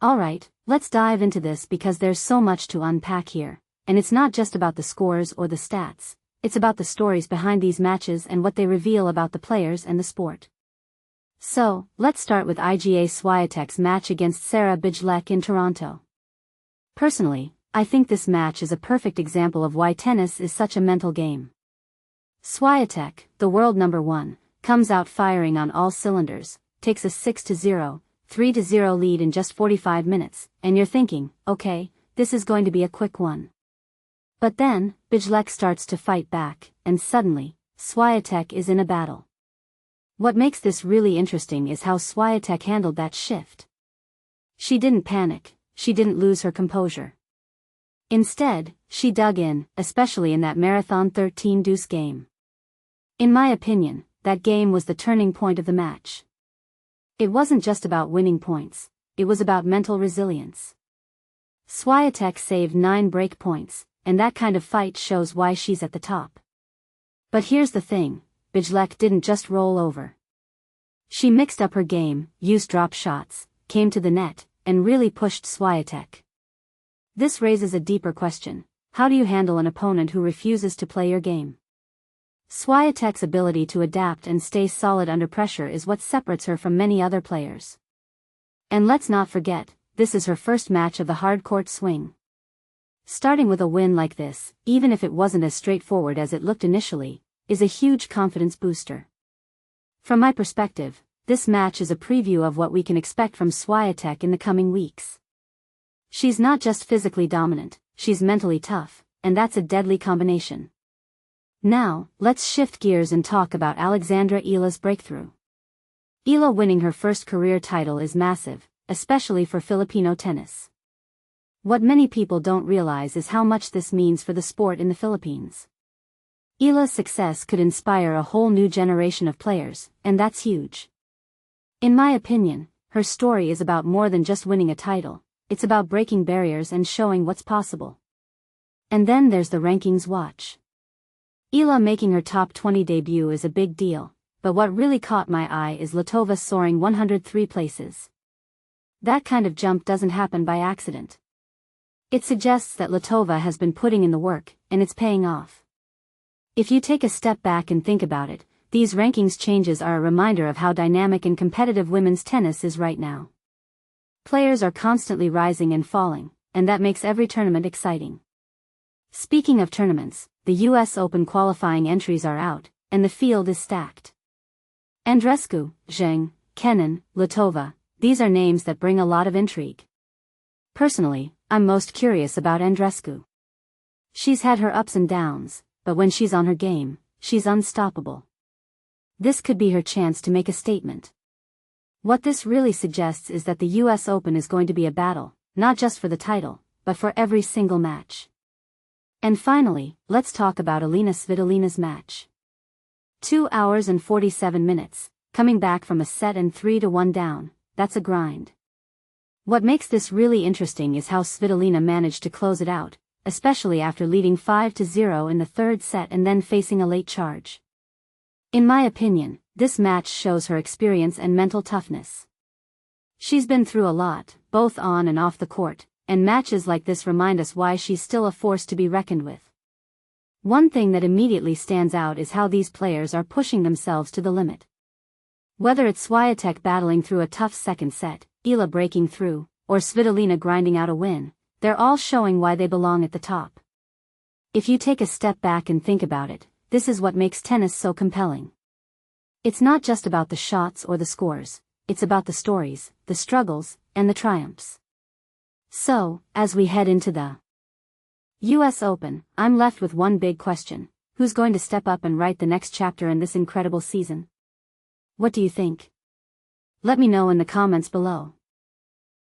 Alright, let's dive into this because there's so much to unpack here, and it's not just about the scores or the stats, it's about the stories behind these matches and what they reveal about the players and the sport. So, let's start with Iga Swiatek's match against Sara Bejlek in Toronto. Personally, I think this match is a perfect example of why tennis is such a mental game. Swiatek, the world number 1, comes out firing on all cylinders, takes a 6-0, 3-0 lead in just 45 minutes, and you're thinking, okay, this is going to be a quick one. But then, Bejlek starts to fight back, and suddenly, Swiatek is in a battle. What makes this really interesting is how Swiatek handled that shift. She didn't panic, she didn't lose her composure. Instead, she dug in, especially in that marathon 13-deuce game. In my opinion, that game was the turning point of the match. It wasn't just about winning points, it was about mental resilience. Swiatek saved 9 break points, and that kind of fight shows why she's at the top. But here's the thing, Bejlek didn't just roll over. She mixed up her game, used drop shots, came to the net, and really pushed Swiatek. This raises a deeper question: how do you handle an opponent who refuses to play your game? Swiatek's ability to adapt and stay solid under pressure is what separates her from many other players. And let's not forget, this is her first match of the hard-court swing. Starting with a win like this, even if it wasn't as straightforward as it looked initially, is a huge confidence booster. From my perspective, this match is a preview of what we can expect from Swiatek in the coming weeks. She's not just physically dominant, she's mentally tough, and that's a deadly combination. Now, let's shift gears and talk about Alexandra Eala's breakthrough. Eala winning her first career title is massive, especially for Filipino tennis. What many people don't realize is how much this means for the sport in the Philippines. Eala's success could inspire a whole new generation of players, and that's huge. In my opinion, her story is about more than just winning a title, it's about breaking barriers and showing what's possible. And then there's the rankings watch. Eala making her top 20 debut is a big deal, but what really caught my eye is Latova soaring 103 places. That kind of jump doesn't happen by accident. It suggests that Latova has been putting in the work, and it's paying off. If you take a step back and think about it, these rankings changes are a reminder of how dynamic and competitive women's tennis is right now. Players are constantly rising and falling, and that makes every tournament exciting. Speaking of tournaments, the US Open qualifying entries are out, and the field is stacked. Andreescu, Zheng, Qinwen, Latova, these are names that bring a lot of intrigue. Personally, I'm most curious about Andreescu. She's had her ups and downs, but when she's on her game, she's unstoppable. This could be her chance to make a statement. What this really suggests is that the US Open is going to be a battle, not just for the title, but for every single match. And finally, let's talk about Alina Svitolina's match. 2 hours and 47 minutes, coming back from a set and 3-1 down, that's a grind. What makes this really interesting is how Svitolina managed to close it out, especially after leading 5-0 in the third set and then facing a late charge. In my opinion, this match shows her experience and mental toughness. She's been through a lot, both on and off the court, and matches like this remind us why she's still a force to be reckoned with. One thing that immediately stands out is how these players are pushing themselves to the limit. Whether it's Swiatek battling through a tough second set, Eala breaking through, or Svitolina grinding out a win, they're all showing why they belong at the top. If you take a step back and think about it, this is what makes tennis so compelling. It's not just about the shots or the scores, it's about the stories, the struggles, and the triumphs. So, as we head into the US Open, I'm left with one big question: who's going to step up and write the next chapter in this incredible season? What do you think? Let me know in the comments below.